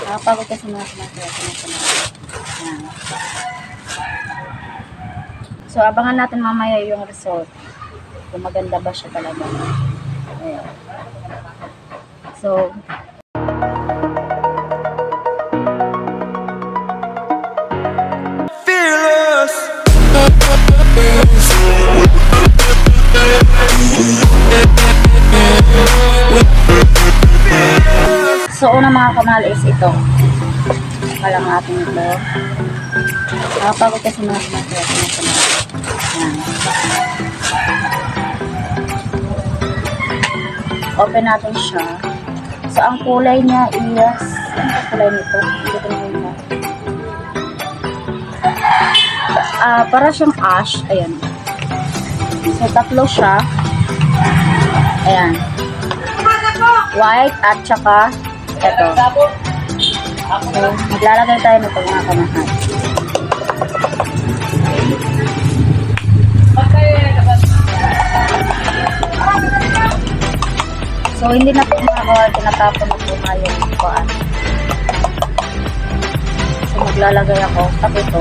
Nakapagod kasi mga sumasaya. Ayan. So, abangan natin mamaya yung result. Kung maganda ba siya talaga. Ayan. So, una mga kamahal is ito. Palang natin ito. Nakapagod kasi mga sumasaya. Ayan. Open natin siya. So, ang kulay niya is, ano ang kulay nito? Hindi ko nakita. Para siyang ash. Ayan. So, tatlo siya. Ayan. White at saka ito. So, maglalagay tayo nito mga kamahal. So, hindi na po mga tinatapon na po nga yung kuhaan. So, maglalagay ako. Tapos ito.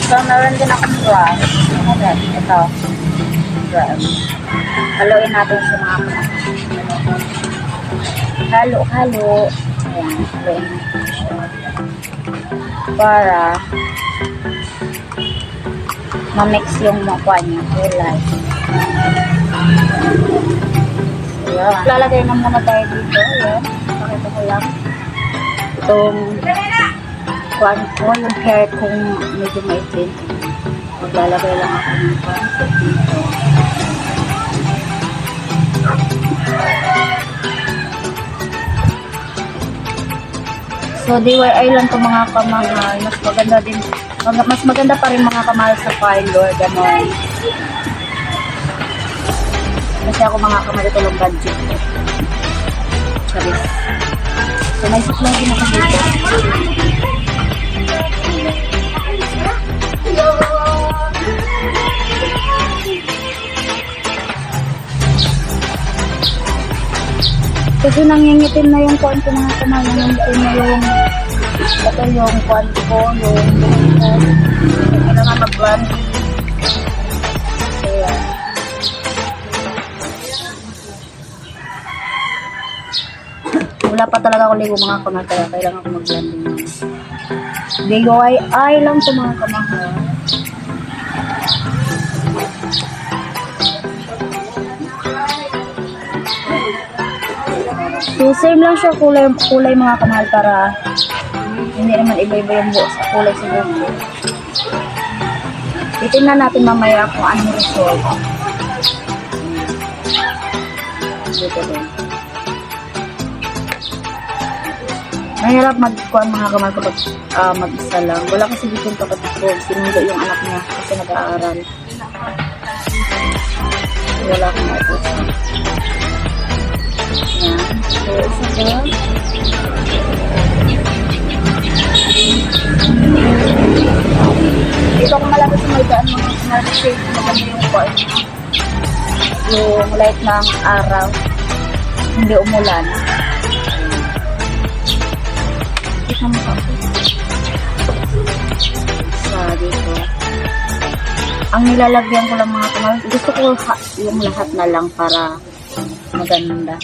So, meron din akong brush. Okay, ito. Brush. Haluin natin sa mga halo. Ayan, haluin natin siya. Para ma-mix yung mukha niya. Kulay. Ayan. Lalagay na muna tayo dito. Ayan. Pakita ko lang. Itong kuhan ko, yung hair kung medyo maitin. Maglalagay lang ako ng konti dito. So, DIY lang ito mga kamahal. Mas maganda din. Mas maganda pa rin mga kamahal sa parlor. Ganon. Kasi ako mga kamahal ito lang budget ko. Charis. So, may supply din ako dito. Kasi nangingitim na yung kuwan ko mga kamahal. Nangingitim na yung ito yung kuwan ko, yung kailangan mag-branding. So, yan. Wala pa talaga ako ligo mga kamahal, kaya kailangan ko mag-branding. DIY lang ito mga kamahal. So, same lang siya kulay mga kamahal para hindi naman iba-iba yung buo sa kulay sa buko. Titingnan natin mamaya kung ano result. Dito din. Mahirap magkuhan mga kamahal kapag mag-isa lang. Wala kasi dito yung kapatid ko. Sinundo yung anak niya kasi nag-aaral. Wala akong maupusa. Yan. So, isa doon. Dito ako malapit sa may daan mga smart shade. Maganda yung point. Yung light ng araw. Hindi umulan. Kita mo ako. Sa dito. Ang nilalagyan ko lang mga kamahal. Gusto ko yung lahat na lang para maganda.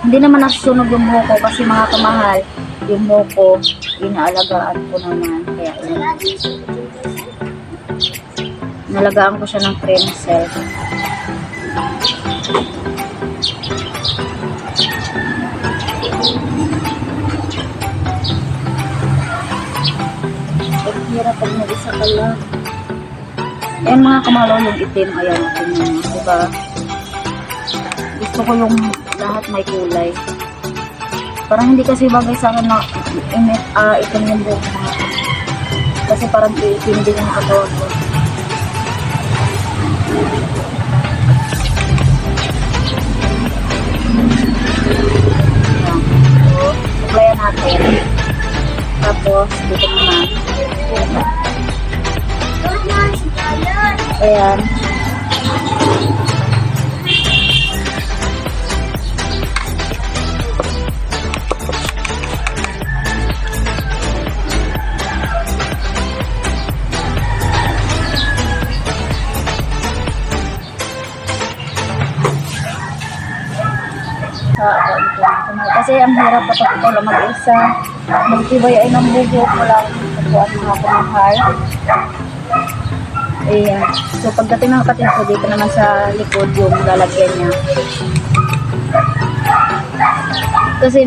Hindi naman nasusunog yung buhok ko kasi mga kamahal, yung buhok ko, inaalagaan ko naman. Kaya nalagaan ko siya ng cream cell. Ang hirap pag mag-isa ka lang. Ayan mga kamahal, yung itim. Ayan, diba? Gusto ko yung lahat may kulay. Parang hindi kasi bagay sa akin na itim yung buhok mga. Kasi parang itim din yung katawan ko. Ayan. Kasi ang hirap kapag ikaw lang mag-isa. Magtibay ay ng buhok mo lang kukuha ang mga kamahal. Ayan. So pagdating ng kapatid ko, dito naman sa likod yung lalagyan niya. Kasi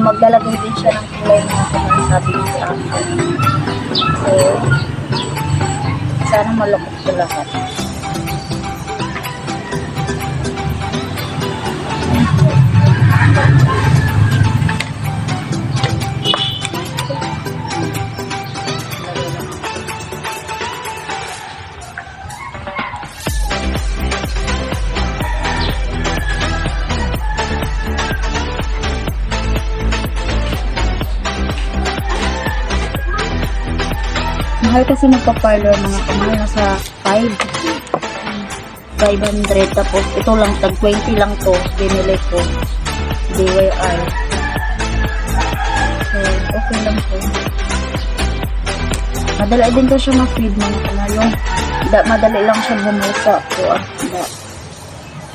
maglalagay din siya ng kulay na sabi niya sa akin. So, sana malukot ko lahat. Mahal kasi magpa-parlor mga kamahal, nasa 500, tapos ito lang, tag 20 lang to, binili ko, DIY. So, okay lang to. Madali din to siya ma-feed mga kamahal, madali lang siya bumusa po.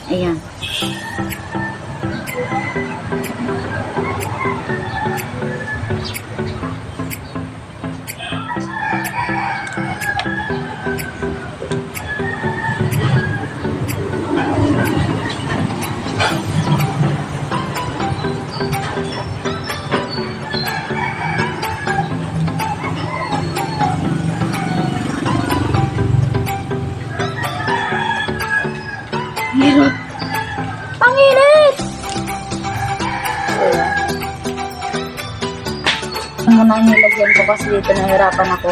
Ayan. Hirap. Ang init! Muna ang nilagyan ko kasi dito nahirapan ako.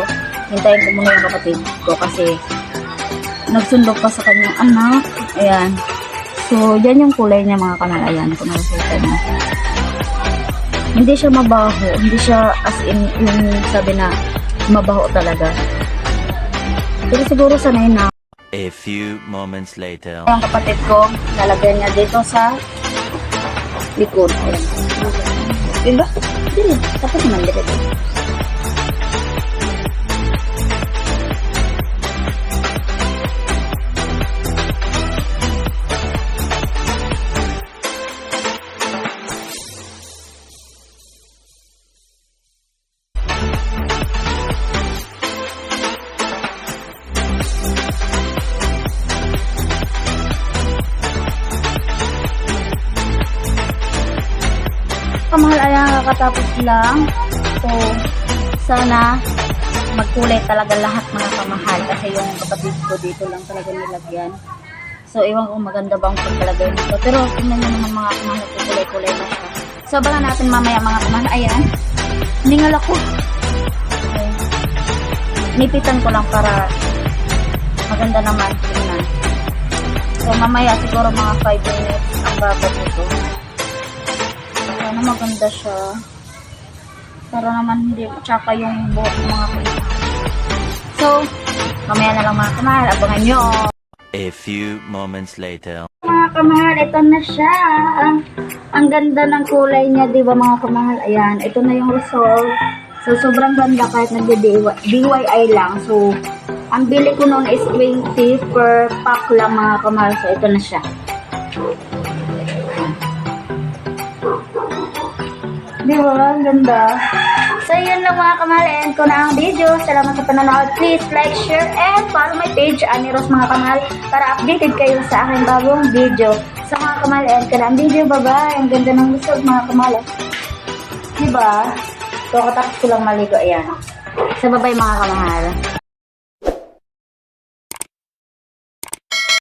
Hintayin ko muna yung kapatid ko kasi nagsundok pa sa kanyang anak. Ayan. So, dyan yung kulay niya mga kanal. Ayan, kung nakikita niyo. Hindi siya mabaho. Hindi siya as in yung sabi na mabaho talaga. Pero siguro sanay na. A few moments later. Ang kapatid ko, nalagyan niya dito sa likod. Ayan. Diba? Dili. Tapos naman dito. Kamahal, ayan, kakatapos lang. So, sana magkulay talaga lahat mga kamahal kasi yung kapatid ko dito lang talaga nilagyan. So, iwan ko maganda bang pagkalagay nito. Pero, tingnan nyo naman mga kamahal, kulay-kulay na siya. So, abangan natin mamaya mga kamahal. Ayan, ningal ako. Okay. Nipitan ko lang para maganda naman. Tingnan. So, mamaya siguro mga 5 minutes ang babad nito. Sana maganda siya. Para naman hindi tsaka yung buhok ng mga kuya. So, mamaya na lang mga kamahal. Abangan nyo. A few moments later. Mga kamahal, ito na siya. Ang ganda ng kulay niya, di ba mga kamahal? Ayan, ito na yung result. So, sobrang ganda kahit nag-DIY lang. So, ang bili ko noon is 20 per pack lang mga kamahal. So, ito na siya. Di ba? Ang ganda. So, yun lang mga kamahal. End ko na ang video. Salamat sa panonood. Please like, share, and follow my page, Annie Rose mga kamahal, para updated kayo sa aking bagong video. So, mga kamahal, end ko na ang video. Bye-bye. Ang ganda ng result mga kamahal. Di ba? So, katapos ko lang maligo. Ayan. So, bye-bye mga kamahal.